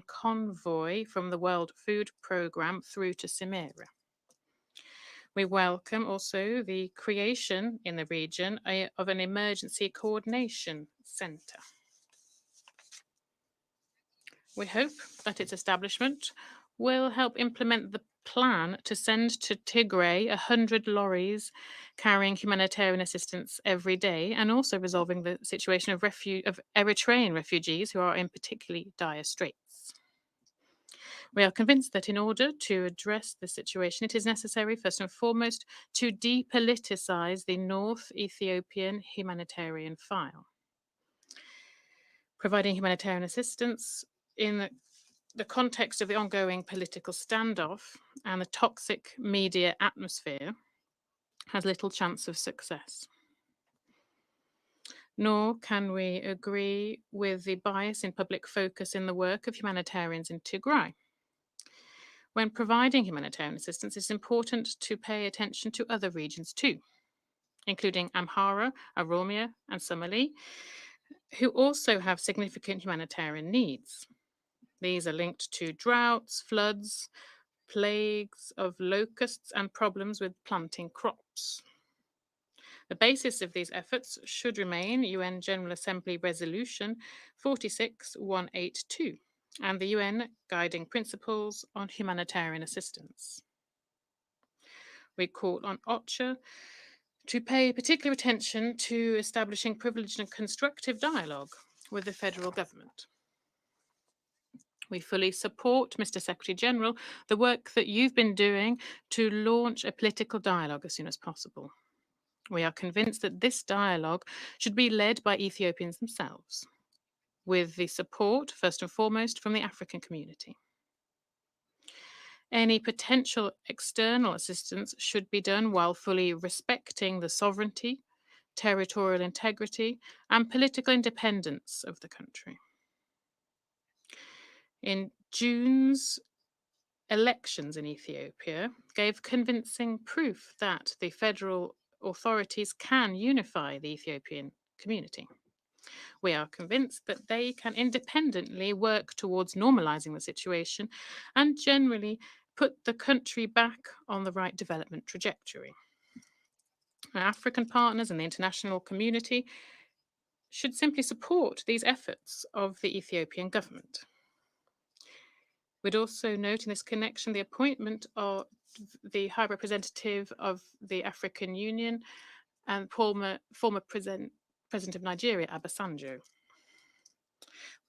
convoy from the World Food Programme through to Simera. We welcome also the creation in the region of an emergency coordination centre. We hope that its establishment will help implement the plan to send to Tigray 100 lorries carrying humanitarian assistance every day, and also resolving the situation of Eritrean refugees who are in particularly dire straits. We are convinced that in order to address the situation, it is necessary, first and foremost, to depoliticize the North Ethiopian humanitarian file. Providing humanitarian assistance in the context of the ongoing political standoff and the toxic media atmosphere has little chance of success. Nor can we agree with the bias in public focus in the work of humanitarians in Tigray. When providing humanitarian assistance, it's important to pay attention to other regions too, including Amhara, Oromia, and Somali, who also have significant humanitarian needs. These are linked to droughts, floods, plagues of locusts, and problems with planting crops. The basis of these efforts should remain UN General Assembly Resolution 46182 and the UN Guiding Principles on Humanitarian Assistance. We call on OCHA to pay particular attention to establishing privileged and constructive dialogue with the federal government. We fully support, Mr. Secretary General, the work that you've been doing to launch a political dialogue as soon as possible. We are convinced that this dialogue should be led by Ethiopians themselves, with the support, first and foremost, from the African community. Any potential external assistance should be done while fully respecting the sovereignty, territorial integrity, and political independence of the country. In June's elections in Ethiopia gave convincing proof that the federal authorities can unify the Ethiopian community. We are convinced that they can independently work towards normalizing the situation and generally put the country back on the right development trajectory. Our African partners and the international community should simply support these efforts of the Ethiopian government. We'd also note in this connection the appointment of the High Representative of the African Union and former President of Nigeria, Obasanjo.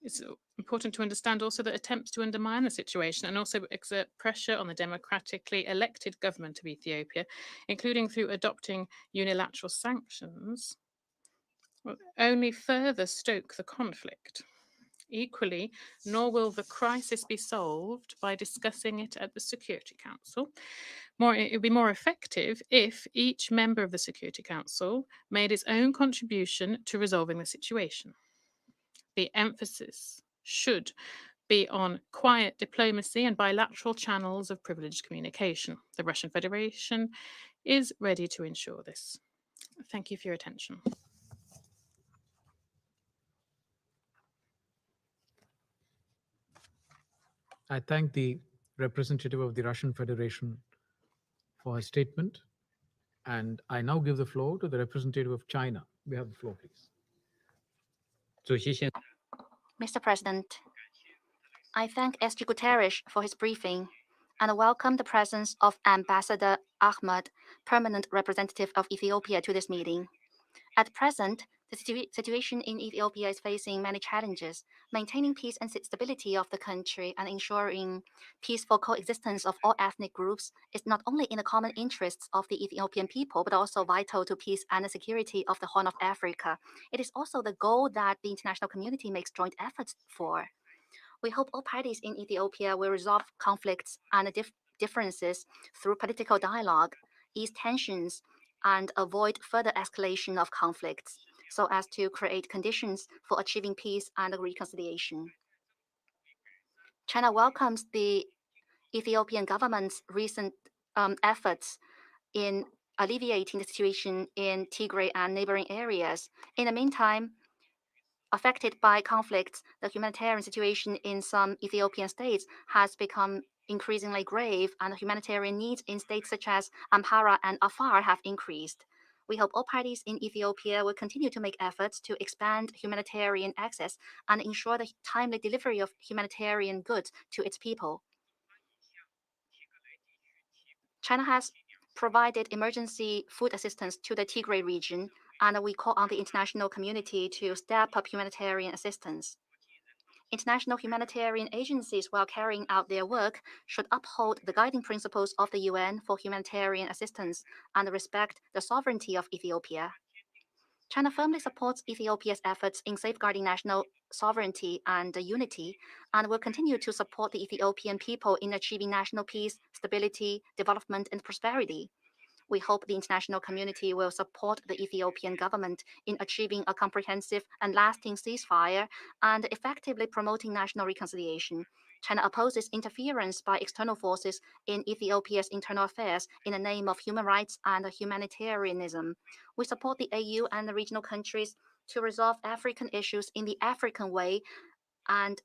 It's important to understand also that attempts to undermine the situation and also exert pressure on the democratically elected government of Ethiopia, including through adopting unilateral sanctions, will only further stoke the conflict. Equally, nor will the crisis be solved by discussing it at the Security Council. It would be more effective if each member of the Security Council made its own contribution to resolving the situation. The emphasis should be on quiet diplomacy and bilateral channels of privileged communication. The Russian Federation is ready to ensure this. Thank you for your attention. I thank the representative of the Russian Federation for his statement, and I now give the floor to the representative of China. We have the floor, please. 主席先 Mr. President, I thank SG Guterres for his briefing and welcome the presence of Ambassador Ahmed, permanent representative of Ethiopia, to this meeting. At present, the situation in Ethiopia is facing many challenges. Maintaining peace and stability of the country and ensuring peaceful coexistence of all ethnic groups is not only in the common interests of the Ethiopian people, but also vital to peace and security of the Horn of Africa. It is also the goal that the international community makes joint efforts for. We hope all parties in Ethiopia will resolve conflicts and differences through political dialogue, ease tensions, and avoid further escalation of conflicts, so as to create conditions for achieving peace and reconciliation. China welcomes the Ethiopian government's recent efforts in alleviating the situation in Tigray and neighboring areas. In the meantime, affected by conflicts, the humanitarian situation in some Ethiopian states has become increasingly grave, and humanitarian needs in states such as Amhara and Afar have increased. We hope all parties in Ethiopia will continue to make efforts to expand humanitarian access and ensure the timely delivery of humanitarian goods to its people. China has provided emergency food assistance to the Tigray region, and we call on the international community to step up humanitarian assistance. International humanitarian agencies, while carrying out their work, should uphold the guiding principles of the UN for humanitarian assistance and respect the sovereignty of Ethiopia. China firmly supports Ethiopia's efforts in safeguarding national sovereignty and unity, and will continue to support the Ethiopian people in achieving national peace, stability, development, and prosperity. We hope the international community will support the Ethiopian government in achieving a comprehensive and lasting ceasefire and effectively promoting national reconciliation. China opposes interference by external forces in Ethiopia's internal affairs in the name of human rights and humanitarianism. We support the AU and the regional countries to resolve African issues in the African way and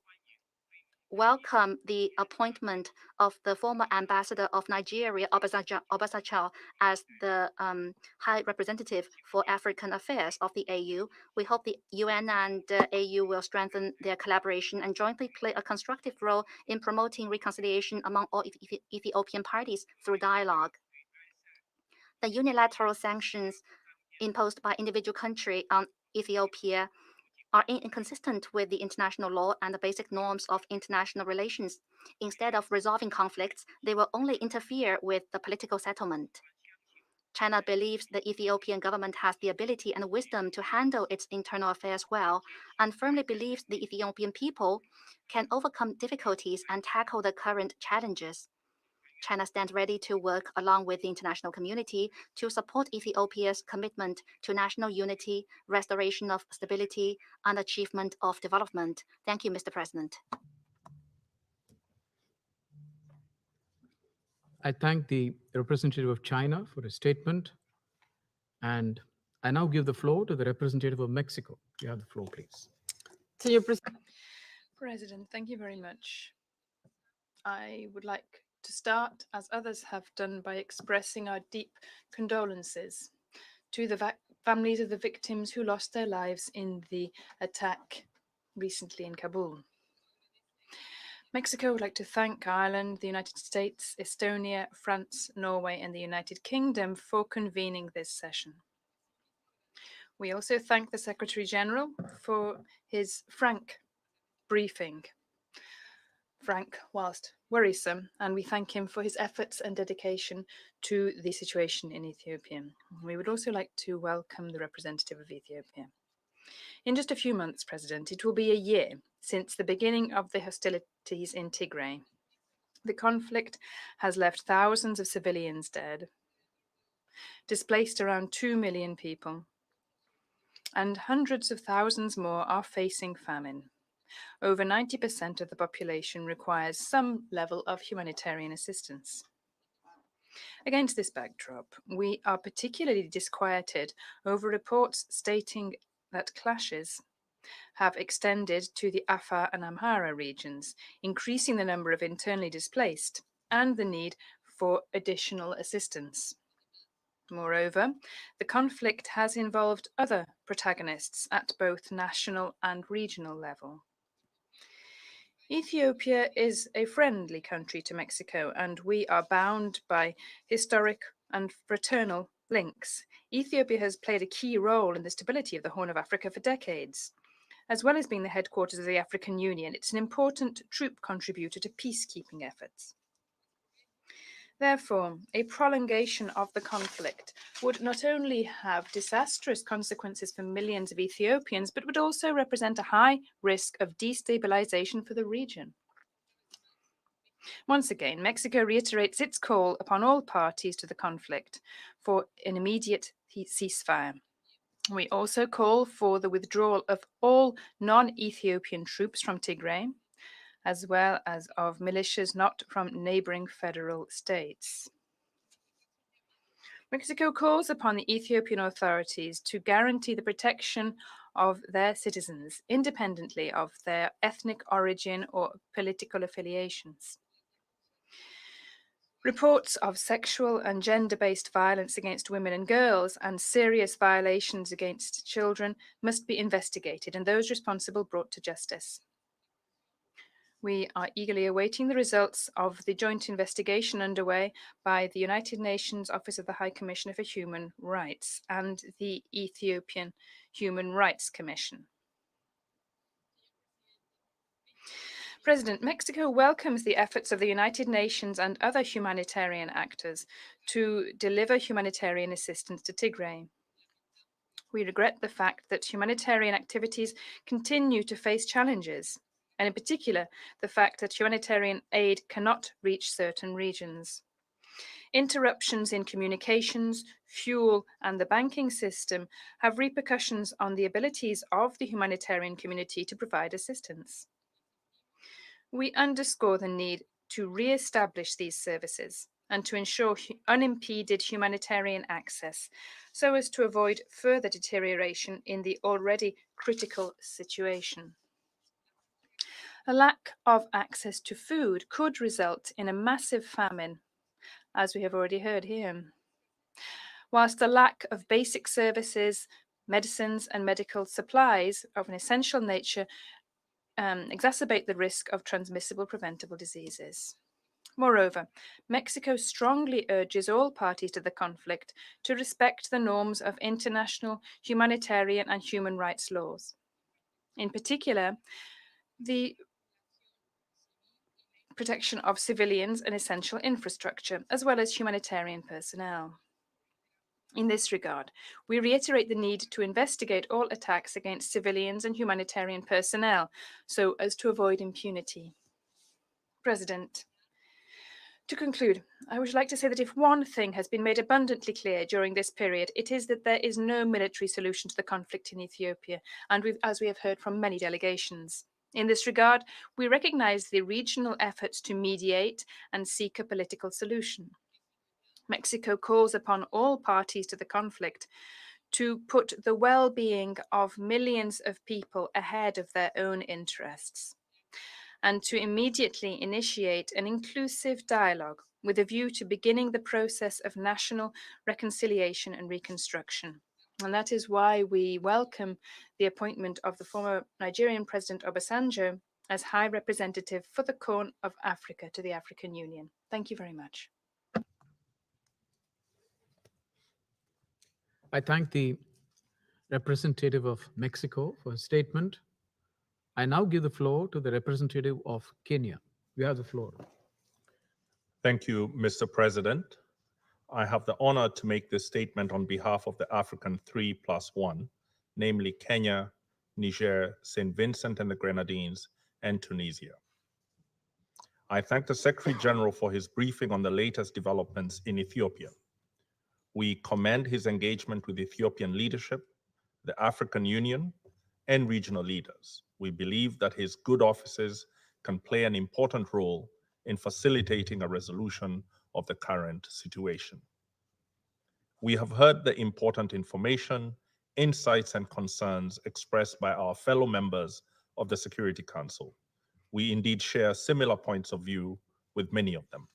welcome the appointment of the former ambassador of Nigeria, Obasanjo, as the High Representative for African Affairs of the AU. We hope the UN and AU will strengthen their collaboration and jointly play a constructive role in promoting reconciliation among all Ethiopian parties through dialogue. The unilateral sanctions imposed by individual country on Ethiopia are inconsistent with the international law and the basic norms of international relations. Instead of resolving conflicts, they will only interfere with the political settlement. China believes the Ethiopian government has the ability and wisdom to handle its internal affairs well, and firmly believes the Ethiopian people can overcome difficulties and tackle the current challenges. China stands ready to work along with the international community to support Ethiopia's commitment to national unity, restoration of stability, and achievement of development. Thank you, Mr. President. I thank the representative of China for his statement. And I now give the floor to the representative of Mexico. You have the floor, please. President, thank you very much. I would like to start, as others have done, by expressing our deep condolences to the families of the victims who lost their lives in the attack recently in Kabul. Mexico would like to thank Ireland, the United States, Estonia, France, Norway, and the United Kingdom for convening this session. We also thank the Secretary General for his frank briefing. Frank, whilst worrisome, and we thank him for his efforts and dedication to the situation in Ethiopia. We would also like to welcome the representative of Ethiopia. In just a few months, President, it will be a year since the beginning of the hostilities in Tigray. The conflict has left thousands of civilians dead, displaced around 2 million people, and hundreds of thousands more are facing famine. Over 90% of the population requires some level of humanitarian assistance. Against this backdrop, we are particularly disquieted over reports stating that clashes have extended to the Afar and Amhara regions, increasing the number of internally displaced and the need for additional assistance. Moreover, the conflict has involved other protagonists at both national and regional level. Ethiopia is a friendly country to Mexico, and we are bound by historic and fraternal links. Ethiopia has played a key role in the stability of the Horn of Africa for decades. As well as being the headquarters of the African Union, it's an important troop contributor to peacekeeping efforts. Therefore, a prolongation of the conflict would not only have disastrous consequences for millions of Ethiopians, but would also represent a high risk of destabilization for the region. Once again, Mexico reiterates its call upon all parties to the conflict for an immediate ceasefire. We also call for the withdrawal of all non-Ethiopian troops from Tigray, as well as of militias not from neighboring federal states. Mexico calls upon the Ethiopian authorities to guarantee the protection of their citizens, independently of their ethnic origin or political affiliations. Reports of sexual and gender-based violence against women and girls and serious violations against children must be investigated and those responsible brought to justice. We are eagerly awaiting the results of the joint investigation underway by the United Nations Office of the High Commissioner for Human Rights and the Ethiopian Human Rights Commission. President, Mexico welcomes the efforts of the United Nations and other humanitarian actors to deliver humanitarian assistance to Tigray. We regret the fact that humanitarian activities continue to face challenges, and in particular, the fact that humanitarian aid cannot reach certain regions. Interruptions in communications, fuel, and the banking system have repercussions on the abilities of the humanitarian community to provide assistance. We underscore the need to re-establish these services and to ensure unimpeded humanitarian access so as to avoid further deterioration in the already critical situation. A lack of access to food could result in a massive famine, as we have already heard here. Whilst the lack of basic services, medicines, and medical supplies of an essential nature exacerbate the risk of transmissible preventable diseases. Moreover, Mexico strongly urges all parties to the conflict to respect the norms of international humanitarian and human rights laws. In particular, the protection of civilians and essential infrastructure, as well as humanitarian personnel. In this regard, we reiterate the need to investigate all attacks against civilians and humanitarian personnel so as to avoid impunity. President, to conclude, I would like to say that if one thing has been made abundantly clear during this period, it is that there is no military solution to the conflict in Ethiopia, and as we have heard from many delegations. In this regard, we recognise the regional efforts to mediate and seek a political solution. Mexico calls upon all parties to the conflict to put the well-being of millions of people ahead of their own interests, and to immediately initiate an inclusive dialogue with a view to beginning the process of national reconciliation and reconstruction. And that is why we welcome the appointment of the former Nigerian President Obasanjo as High Representative for the Corn of Africa to the African Union. Thank you very much. I thank the representative of Mexico for his statement. I now give the floor to the representative of Kenya. You have the floor. Thank you, Mr. President. I have the honor to make this statement on behalf of the African 3+1, namely Kenya, Niger, St. Vincent and the Grenadines, and Tunisia. I thank the Secretary General for his briefing on the latest developments in Ethiopia. We commend his engagement with Ethiopian leadership, the African Union, and regional leaders. We believe that his good offices can play an important role in facilitating a resolution of the current situation. We have heard the important information, insights, and concerns expressed by our fellow members of the Security Council. We indeed share similar points of view with many of them.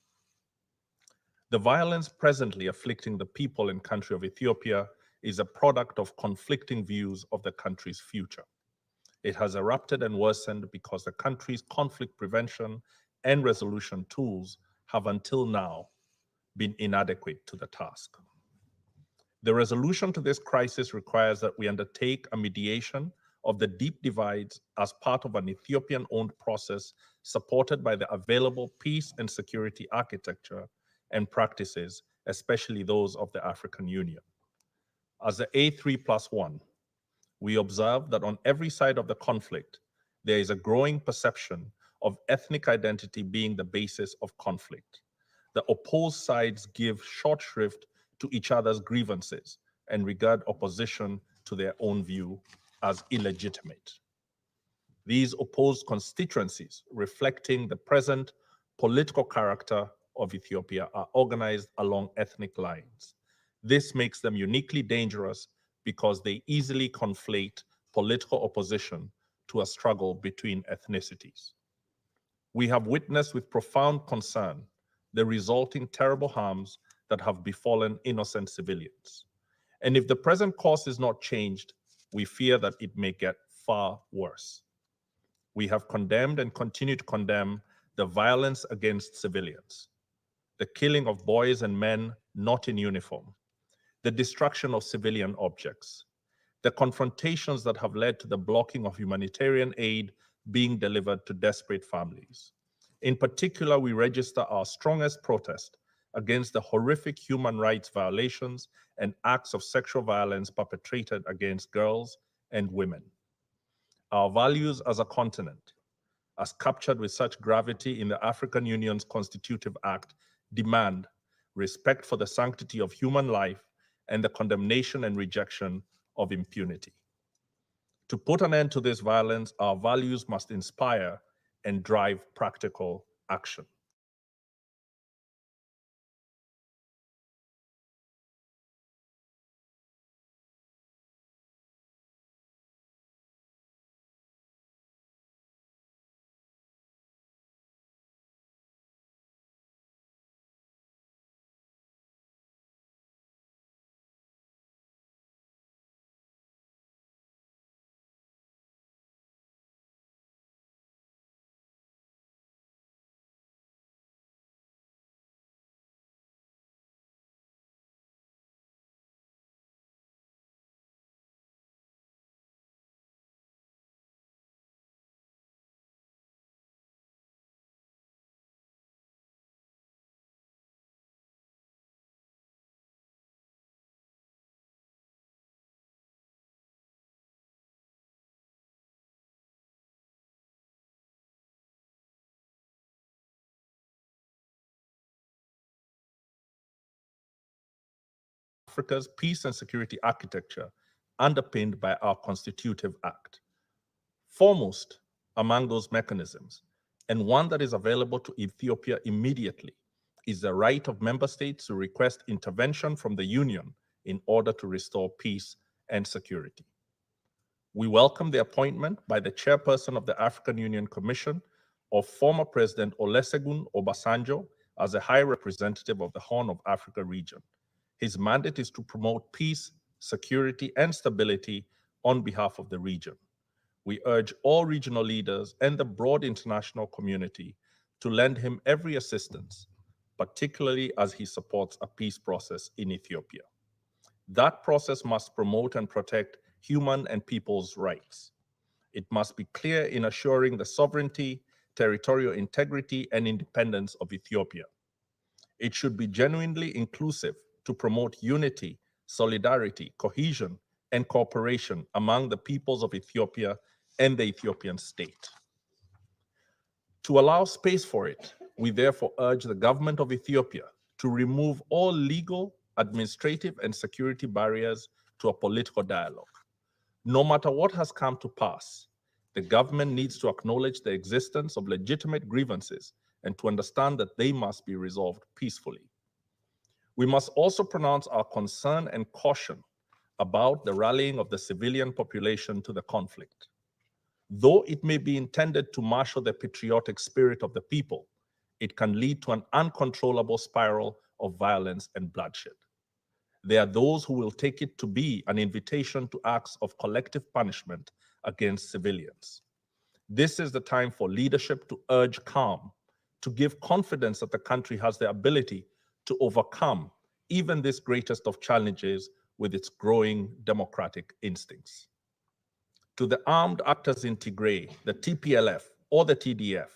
The violence presently afflicting the people and country of Ethiopia is a product of conflicting views of the country's future. It has erupted and worsened because the country's conflict prevention and resolution tools have until now been inadequate to the task. The resolution to this crisis requires that we undertake a mediation of the deep divides as part of an Ethiopian-owned process supported by the available peace and security architecture and practices, especially those of the African Union. As the A3+1, we observe that on every side of the conflict, there is a growing perception of ethnic identity being the basis of conflict. The opposed sides give short shrift to each other's grievances and regard opposition to their own view as illegitimate. These opposed constituencies, reflecting the present political character of Ethiopia, are organized along ethnic lines. This makes them uniquely dangerous because they easily conflate political opposition to a struggle between ethnicities. We have witnessed with profound concern the resulting terrible harms that have befallen innocent civilians. And if the present course is not changed, we fear that it may get far worse. We have condemned and continue to condemn the violence against civilians, the killing of boys and men not in uniform, the destruction of civilian objects, the confrontations that have led to the blocking of humanitarian aid being delivered to desperate families. In particular, we register our strongest protest against the horrific human rights violations and acts of sexual violence perpetrated against girls and women. Our values as a continent, as captured with such gravity in the African Union's Constitutive Act, demand respect for the sanctity of human life and the condemnation and rejection of impunity. To put an end to this violence, our values must inspire and drive practical action. Africa's peace and security architecture underpinned by our Constitutive Act. Foremost among those mechanisms, and one that is available to Ethiopia immediately, is the right of member states to request intervention from the Union in order to restore peace and security. We welcome the appointment by the chairperson of the African Union Commission of former President Olusegun Obasanjo as a High Representative of the Horn of Africa region. His mandate is to promote peace, security, and stability on behalf of the region. We urge all regional leaders and the broad international community to lend him every assistance, particularly as he supports a peace process in Ethiopia. That process must promote and protect human and people's rights. It must be clear in assuring the sovereignty, territorial integrity, and independence of Ethiopia. It should be genuinely inclusive to promote unity, solidarity, cohesion, and cooperation among the peoples of Ethiopia and the Ethiopian state. To allow space for it, we therefore urge the government of Ethiopia to remove all legal, administrative, and security barriers to a political dialogue. No matter what has come to pass, the government needs to acknowledge the existence of legitimate grievances and to understand that they must be resolved peacefully. We must also pronounce our concern and caution about the rallying of the civilian population to the conflict. Though it may be intended to marshal the patriotic spirit of the people, it can lead to an uncontrollable spiral of violence and bloodshed. There are those who will take it to be an invitation to acts of collective punishment against civilians. This is the time for leadership to urge calm, to give confidence that the country has the ability to overcome even this greatest of challenges with its growing democratic instincts. To the armed actors in Tigray, the TPLF or the TDF,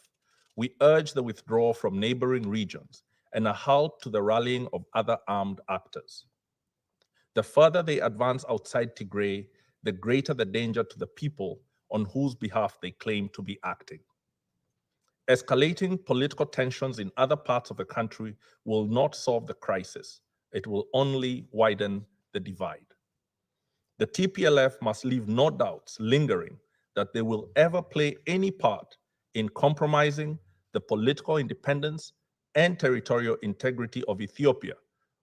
we urge the withdrawal from neighboring regions and a halt to the rallying of other armed actors. The further they advance outside Tigray, the greater the danger to the people on whose behalf they claim to be acting. Escalating political tensions in other parts of the country will not solve the crisis. It will only widen the divide. The TPLF must leave no doubts lingering that they will ever play any part in compromising the political independence and territorial integrity of Ethiopia,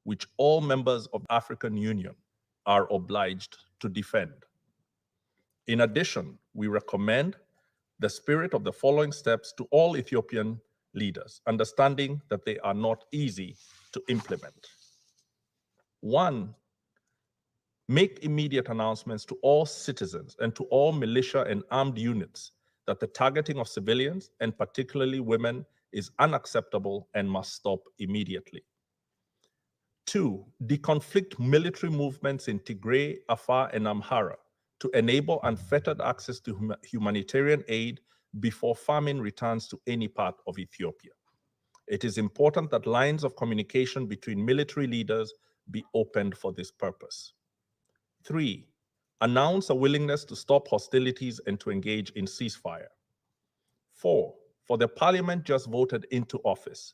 which all members of the African Union are obliged to defend. In addition, we recommend the spirit of the following steps to all Ethiopian leaders, understanding that they are not easy to implement. One, make immediate announcements to all citizens and to all militia and armed units that the targeting of civilians, and particularly women, is unacceptable and must stop immediately. Two, deconflict military movements in Tigray, Afar, and Amhara to enable unfettered access to humanitarian aid before famine returns to any part of Ethiopia. It is important that lines of communication between military leaders be opened for this purpose. Three, announce a willingness to stop hostilities and to engage in ceasefire. Four, for the parliament just voted into office,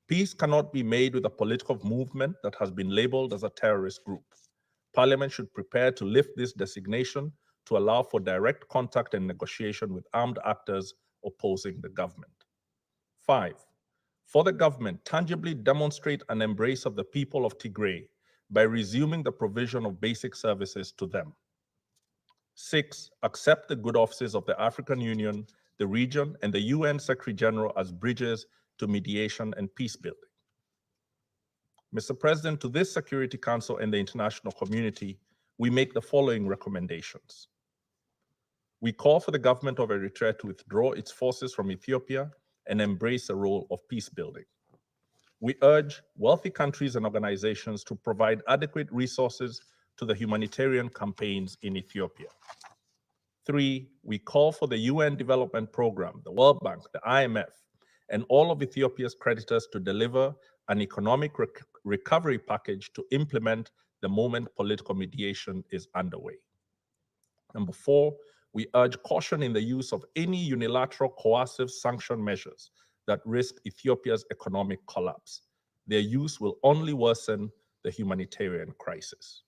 peace cannot be made with a political movement that has been labeled as a terrorist group. Parliament should prepare to lift this designation to allow for direct contact and negotiation with armed actors opposing the government. Five, for the government, tangibly demonstrate an embrace of the people of Tigray by resuming the provision of basic services to them. Six, accept the good offices of the African Union, the region, and the UN Secretary General as bridges to mediation and peace building. Mr. President, to this Security Council and the international community, we make the following recommendations. We call for the government of Eritrea to withdraw its forces from Ethiopia and embrace a role of peace building. We urge wealthy countries and organizations to provide adequate resources to the humanitarian campaigns in Ethiopia. Three, we call for the UN Development Program, the World Bank, the IMF, and all of Ethiopia's creditors to deliver an economic recovery package to implement the moment political mediation is underway. Number four, we urge caution in the use of any unilateral coercive sanction measures that risk Ethiopia's economic collapse. Their use will only worsen the humanitarian crisis.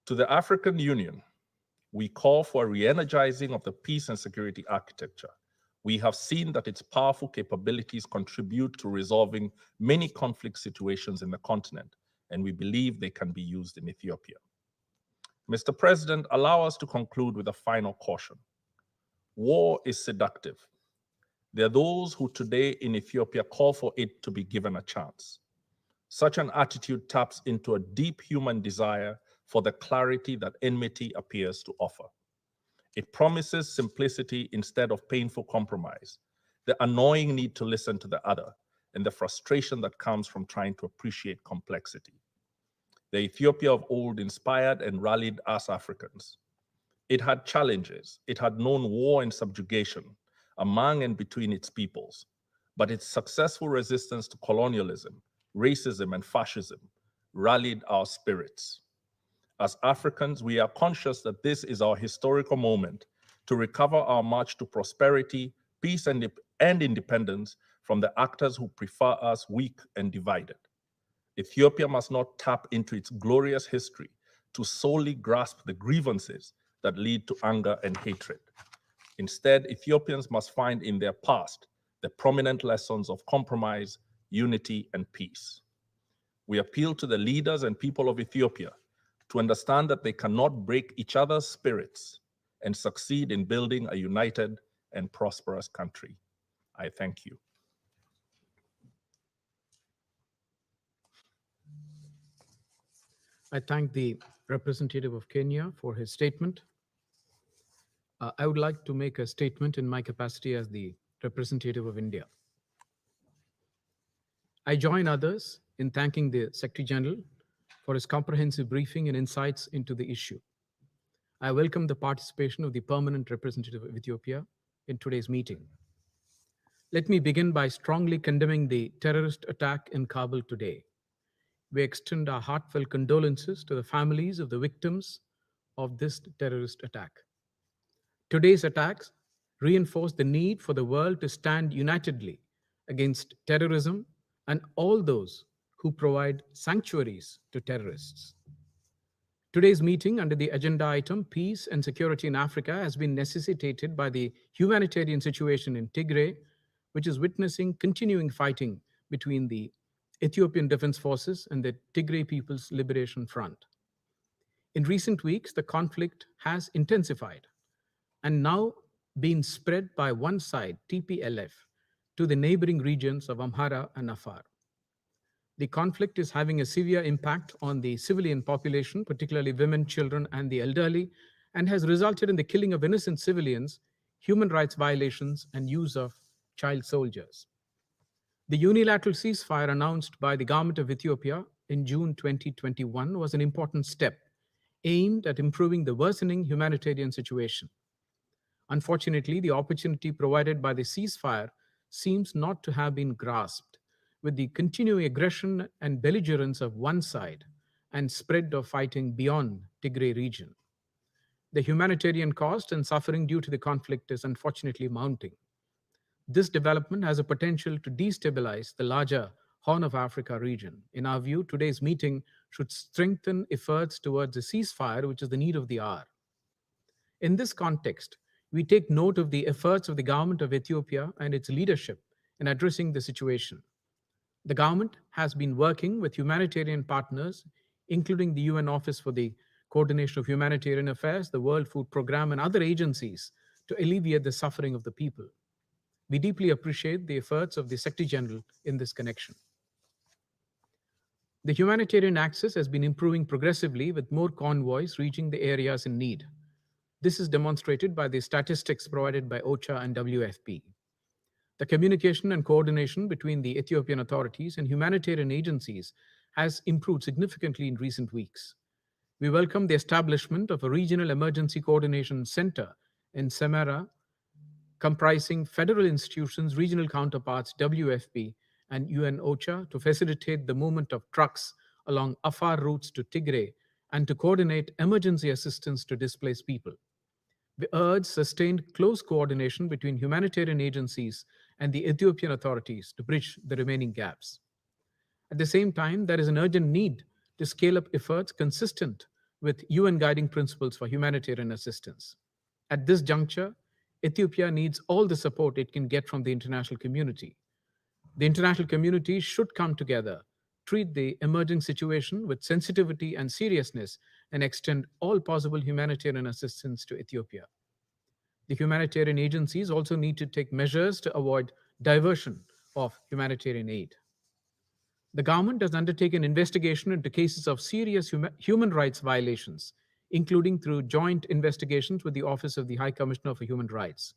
To the African Union, we call for a re-energizing of the peace and security architecture. We have seen that its powerful capabilities contribute to resolving many conflict situations in the continent, and we believe they can be used in Ethiopia. Mr. President, allow us to conclude with a final caution. War is seductive. There are those who today in Ethiopia call for it to be given a chance. Such an attitude taps into a deep human desire for the clarity that enmity appears to offer. It promises simplicity instead of painful compromise, the annoying need to listen to the other, and the frustration that comes from trying to appreciate complexity. The Ethiopia of old inspired and rallied us Africans. It had challenges. It had known war and subjugation among and between its peoples, but its successful resistance to colonialism, racism, and fascism rallied our spirits. As Africans, we are conscious that this is our historical moment to recover our march to prosperity, peace, and independence from the actors who prefer us weak and divided. Ethiopia must not tap into its glorious history to solely grasp the grievances that lead to anger and hatred. Instead, Ethiopians must find in their past the prominent lessons of compromise, unity, and peace. We appeal to the leaders and people of Ethiopia to understand that they cannot break each other's spirits and succeed in building a united and prosperous country. I thank you. I thank the representative of Kenya for his statement. I would like to make a statement in my capacity as the representative of India. I join others in thanking the Secretary General for his comprehensive briefing and insights into the issue. I welcome the participation of the permanent representative of Ethiopia in today's meeting. Let me begin by strongly condemning the terrorist attack in Kabul today. We extend our heartfelt condolences to the families of the victims of this terrorist attack. Today's attacks reinforce the need for the world to stand unitedly against terrorism and all those who provide sanctuaries to terrorists. Today's meeting under the agenda item Peace and Security in Africa has been necessitated by the humanitarian situation in Tigray, which is witnessing continuing fighting between the Ethiopian Defense Forces and the Tigray People's Liberation Front. In recent weeks, the conflict has intensified and now been spread by one side, TPLF, to the neighboring regions of Amhara and Afar. The conflict is having a severe impact on the civilian population, particularly women, children, and the elderly, and has resulted in the killing of innocent civilians, human rights violations, and use of child soldiers. The unilateral ceasefire announced by the government of Ethiopia in June 2021 was an important step aimed at improving the worsening humanitarian situation. Unfortunately, the opportunity provided by the ceasefire seems not to have been grasped, with the continuing aggression and belligerence of one side and spread of fighting beyond Tigray region. The humanitarian cost and suffering due to the conflict is unfortunately mounting. This development has a potential to destabilize the larger Horn of Africa region. In our view, today's meeting should strengthen efforts towards a ceasefire, which is the need of the hour. In this context, we take note of the efforts of the government of Ethiopia and its leadership in addressing the situation. The government has been working with humanitarian partners, including the UN Office for the Coordination of Humanitarian Affairs, the World Food Programme, and other agencies to alleviate the suffering of the people. We deeply appreciate the efforts of the Secretary General in this connection. The humanitarian access has been improving progressively with more convoys reaching the areas in need. This is demonstrated by the statistics provided by OCHA and WFP. The communication and coordination between the Ethiopian authorities and humanitarian agencies has improved significantly in recent weeks. We welcome the establishment of a regional emergency coordination center in Semera, comprising federal institutions, regional counterparts, WFP, and UN OCHA to facilitate the movement of trucks along Afar routes to Tigray and to coordinate emergency assistance to displaced people. We urge sustained close coordination between humanitarian agencies and the Ethiopian authorities to bridge the remaining gaps. At the same time, there is an urgent need to scale up efforts consistent with UN guiding principles for humanitarian assistance. At this juncture, Ethiopia needs all the support it can get from the international community. The international community should come together, treat the emerging situation with sensitivity and seriousness, and extend all possible humanitarian assistance to Ethiopia. The humanitarian agencies also need to take measures to avoid diversion of humanitarian aid. The government has undertaken investigation into cases of serious human rights violations, including through joint investigations with the Office of the High Commissioner for Human Rights.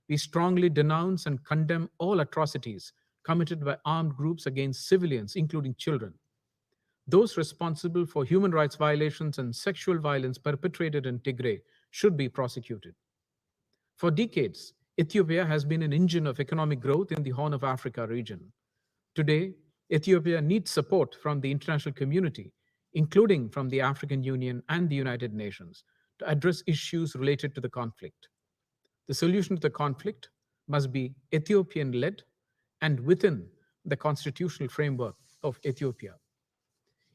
We strongly denounce and condemn all atrocities committed by armed groups against civilians, including children. Those responsible for human rights violations and sexual violence perpetrated in Tigray should be prosecuted. For decades, Ethiopia has been an engine of economic growth in the Horn of Africa region. Today, Ethiopia needs support from the international community, including from the African Union and the United Nations, to address issues related to the conflict. The solution to the conflict must be Ethiopian-led and within the constitutional framework of Ethiopia.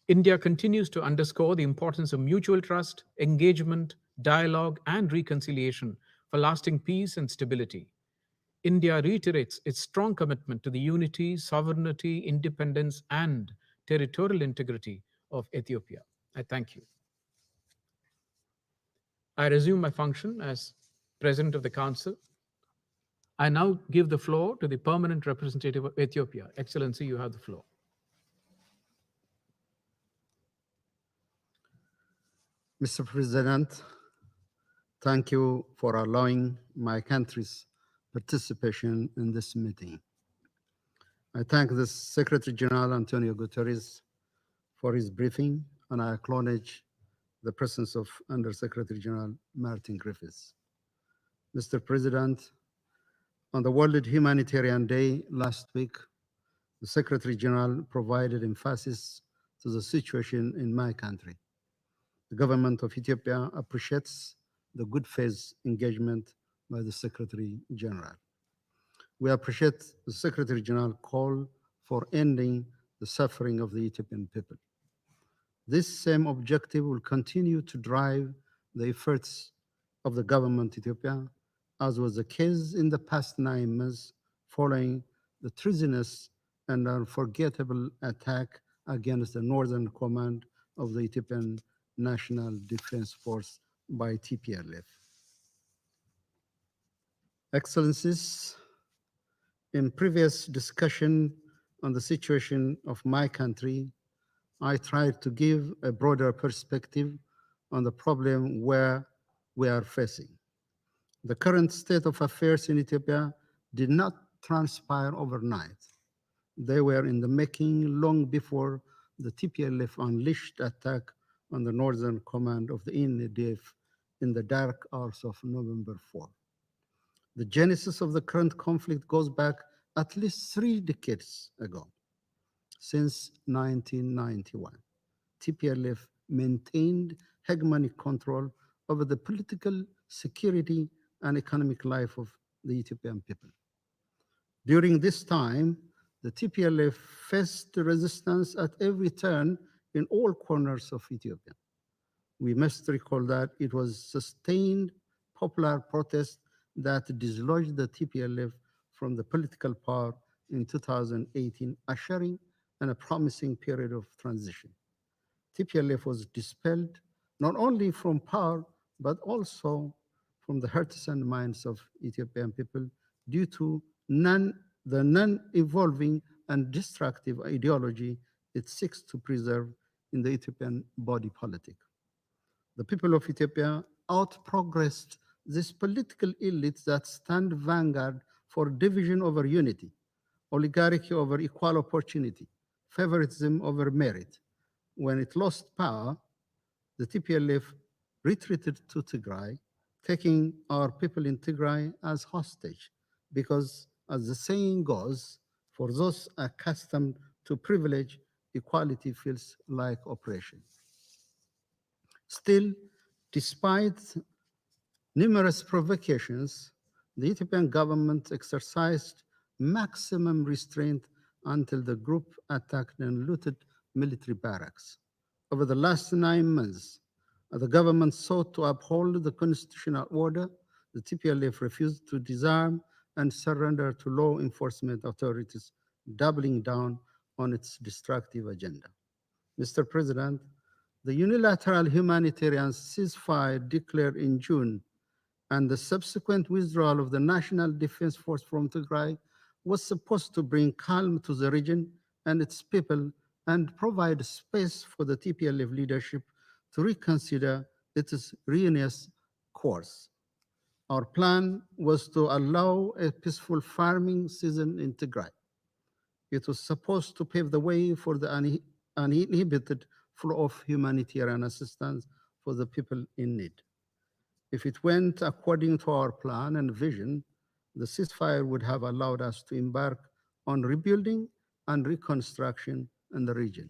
India continues to underscore the importance of mutual trust, engagement, dialogue, and reconciliation for lasting peace and stability. India reiterates its strong commitment to the unity, sovereignty, independence, and territorial integrity of Ethiopia. I thank you. I resume my function as President of the Council. I now give the floor to the permanent representative of Ethiopia. Excellency, you have the floor. Mr. President, thank you for allowing my country's participation in this meeting. I thank the Secretary General Antonio Guterres for his briefing, and I acknowledge the presence of Under-Secretary General Martin Griffiths. Mr. President, on the World Humanitarian Day last week, the Secretary General provided emphasis to the situation in my country. The government of Ethiopia appreciates the good faith engagement by the Secretary General. We appreciate the Secretary General call for ending the suffering of the Ethiopian people. This same objective will continue to drive the efforts of the government of Ethiopia, as was the case in the past 9 months following the treasonous and unforgettable attack against the northern command of the Ethiopian National Defense Force by TPLF. Excellencies, in previous discussion on the situation of my country, I tried to give a broader perspective on the problem where we are facing. The current state of affairs in Ethiopia did not transpire overnight. They were in the making long before the TPLF unleashed attack on the northern command of the NDF in the dark hours of November 4. The genesis of the current conflict goes back at least 3 decades ago. Since 1991, TPLF maintained hegemonic control over the political, security, and economic life of the Ethiopian people. During this time, the TPLF faced resistance at every turn in all corners of Ethiopia. We must recall that it was sustained popular protest that dislodged the TPLF from the political power in 2018, ushering in a promising period of transition. TPLF was dispelled not only from power, but also from the hearts and minds of Ethiopian people due to the non-evolving and destructive ideology it seeks to preserve in the Ethiopian body politic. The people of Ethiopia outprogressed this political elite that stand vanguard for division over unity, oligarchy over equal opportunity, favoritism over merit. When it lost power, the TPLF retreated to Tigray, taking our people in Tigray as hostage, because as the saying goes, for those accustomed to privilege, equality feels like oppression. Still, despite numerous provocations, the Ethiopian government exercised maximum restraint until the group attacked and looted military barracks. Over the last 9 months, the government sought to uphold the constitutional order. The TPLF refused to disarm and surrender to law enforcement authorities, doubling down on its destructive agenda. Mr. President, the unilateral humanitarian ceasefire declared in June and the subsequent withdrawal of the National Defense Force from Tigray was supposed to bring calm to the region and its people and provide space for the TPLF leadership to reconsider its ruinous course. Our plan was to allow a peaceful farming season in Tigray. It was supposed to pave the way for the uninhibited flow of humanitarian assistance for the people in need. If it went according to our plan and vision, the ceasefire would have allowed us to embark on rebuilding and reconstruction in the region,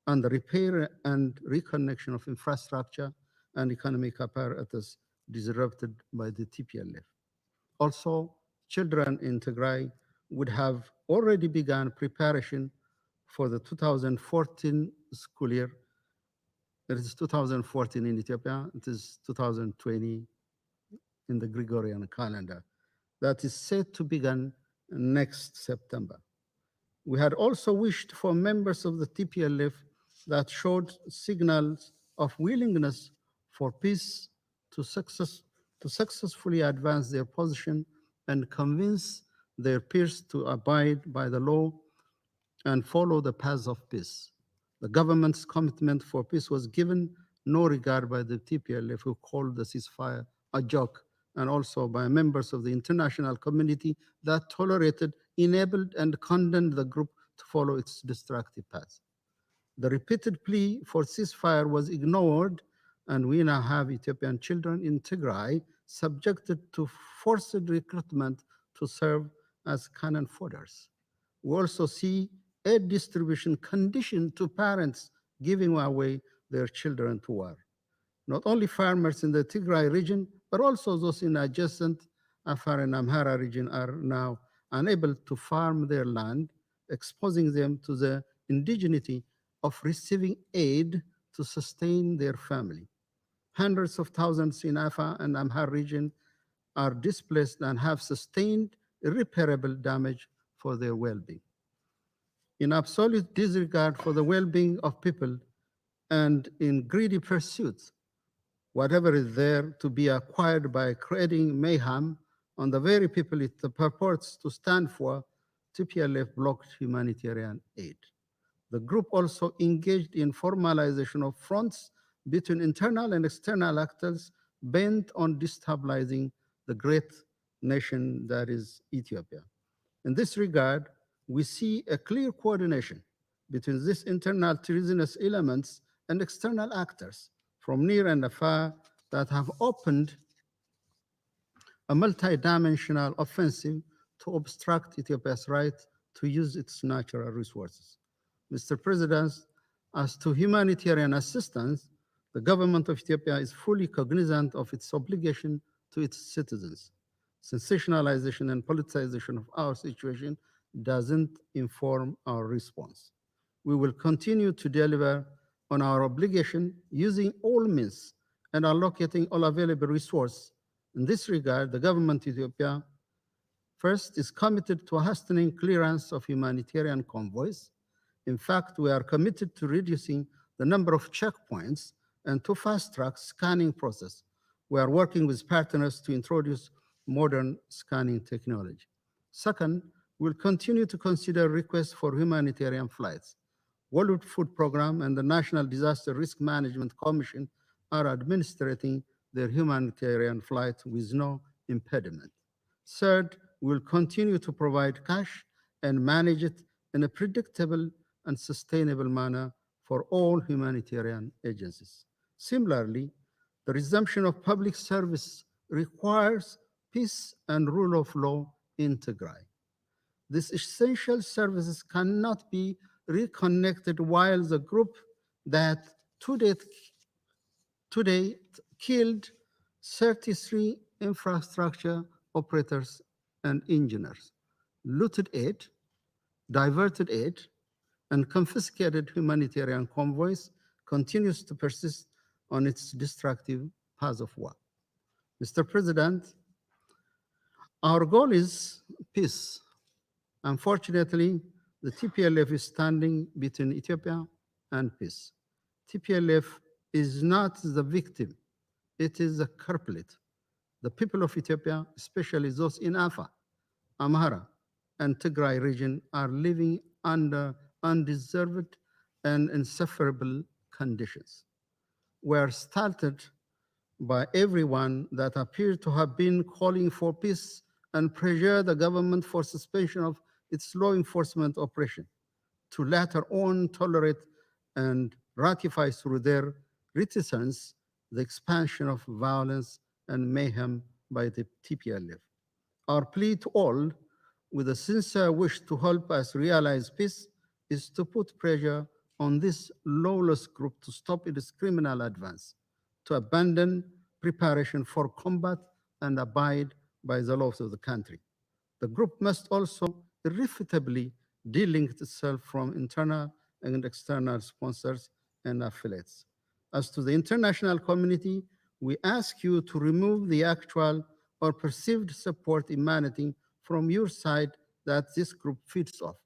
and the repair and reconnection of infrastructure and economic apparatus disrupted by the TPLF. Also, children in Tigray would have already begun preparation for the 2014 school year. It is 2014 in Ethiopia, it is 2020 in the Gregorian calendar, that is set to begin next September. We had also wished for members of the TPLF that showed signals of willingness for peace to successfully advance their position and convince their peers to abide by the law and follow the path of peace. The government's commitment for peace was given no regard by the TPLF, who called the ceasefire a joke, and also by members of the international community that tolerated, enabled, and condemned the group to follow its destructive path. The repeated plea for ceasefire was ignored, and we now have Ethiopian children in Tigray subjected to forced recruitment to serve as cannon fodders. We also see aid distribution conditioned to parents giving away their children to war. Not only farmers in the Tigray region, but also those in adjacent Afar and Amhara region are now unable to farm their land, exposing them to the indigeneity of receiving aid to sustain their family. Hundreds of thousands in Afar and Amhara region are displaced and have sustained irreparable damage for their well-being. In absolute disregard for the well-being of people and in greedy pursuit, whatever is there to be acquired by creating mayhem on the very people it purports to stand for, TPLF blocked humanitarian aid. The group also engaged in formalization of fronts between internal and external actors bent on destabilizing the great nation that is Ethiopia. In this regard, we see a clear coordination between these internal treasonous elements and external actors from near and afar that have opened a multidimensional offensive to obstruct Ethiopia's right to use its natural resources. Mr. President, as to humanitarian assistance, the government of Ethiopia is fully cognizant of its obligation to its citizens. Sensationalization and politicization of our situation doesn't inform our response. We will continue to deliver on our obligation using all means and allocating all available resources. In this regard, the government of Ethiopia first is committed to hastening clearance of humanitarian convoys. In fact, we are committed to reducing the number of checkpoints and to fast-track scanning process. We are working with partners to introduce modern scanning technology. Second, we'll continue to consider requests for humanitarian flights. World Food Program and the National Disaster Risk Management Commission are administrating their humanitarian flights with no impediment. Third, we'll continue to provide cash and manage it in a predictable and sustainable manner for all humanitarian agencies. Similarly, the resumption of public service requires peace and rule of law in Tigray. These essential services cannot be reconnected while the group that today killed 33 infrastructure operators and engineers, looted aid, diverted aid, and confiscated humanitarian convoys continues to persist on its destructive path of war. Mr. President, our goal is peace. Unfortunately, the TPLF is standing between Ethiopia and peace. TPLF is not the victim, it is the culprit. The people of Ethiopia, especially those in Afar, Amhara, and Tigray region, are living under undeserved and insufferable conditions. We are started by everyone that appears to have been calling for peace and pressure the government for suspension of its law enforcement operation, to later on tolerate and ratify through their reticence the expansion of violence and mayhem by the TPLF. Our plea to all, with a sincere wish to help us realize peace, is to put pressure on this lawless group to stop its criminal advance, to abandon preparation for combat and abide by the laws of the country. The group must also irrefutably delink itself from internal and external sponsors and affiliates. As to the international community, we ask you to remove the actual or perceived support emanating from your side that this group feeds off.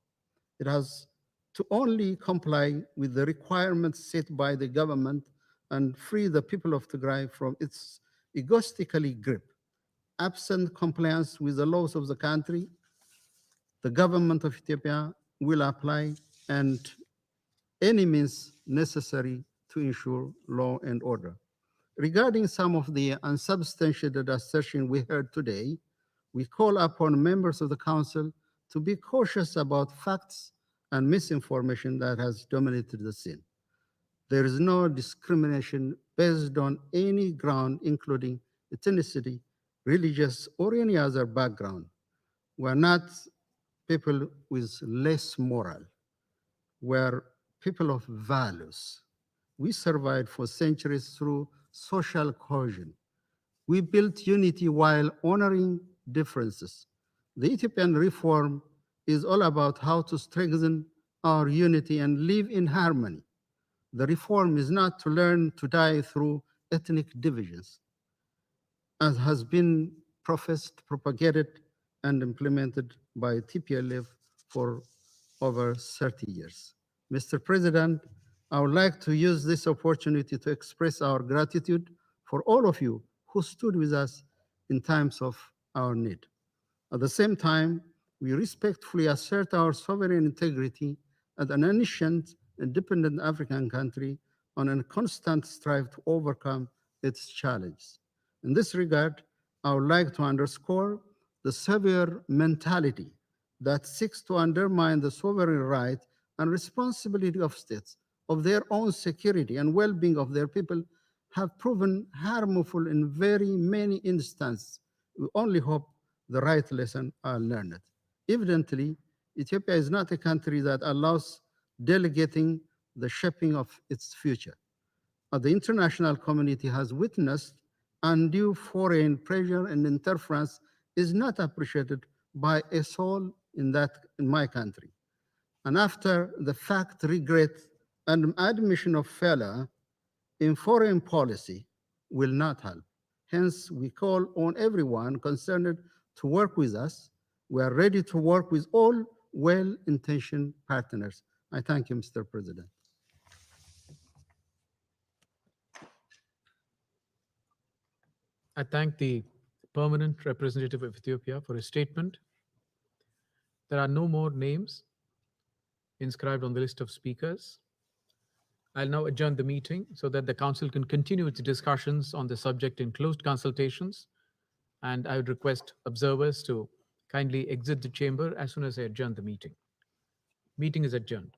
It has to only comply with the requirements set by the government and free the people of Tigray from its egoistically grip. Absent compliance with the laws of the country, the government of Ethiopia will apply and any means necessary to ensure law and order. Regarding some of the unsubstantiated assertions we heard today, we call upon members of the Council to be cautious about facts and misinformation that has dominated the scene. There is no discrimination based on any ground, including ethnicity, religious, or any other background. We're not people with less moral. We're people of values. We survived for centuries through social cohesion. We built unity while honoring differences. The Ethiopian reform is all about how to strengthen our unity and live in harmony. The reform is not to learn to die through ethnic divisions, as has been professed, propagated, and implemented by TPLF for over 30 years. Mr. President, I would like to use this opportunity to express our gratitude for all of you who stood with us in times of our need. At the same time, we respectfully assert our sovereign integrity as an ancient, independent African country on a constant strive to overcome its challenges. In this regard, I would like to underscore the severe mentality that seeks to undermine the sovereign right and responsibility of states of their own security and well-being of their people have proven harmful in very many instances. We only hope the right lesson are learned. Evidently, Ethiopia is not a country that allows delegating the shaping of its future. The international community has witnessed undue foreign pressure and interference is not appreciated by a soul in my country. And after the fact regret and admission of failure in foreign policy will not help. Hence, we call on everyone concerned to work with us. We are ready to work with all well-intentioned partners. I thank you, Mr. President. I thank the permanent representative of Ethiopia for his statement. There are no more names inscribed on the list of speakers. I'll now adjourn the meeting so that the Council can continue its discussions on the subject in closed consultations. And I would request observers to kindly exit the chamber as soon as I adjourn the meeting. Meeting is adjourned.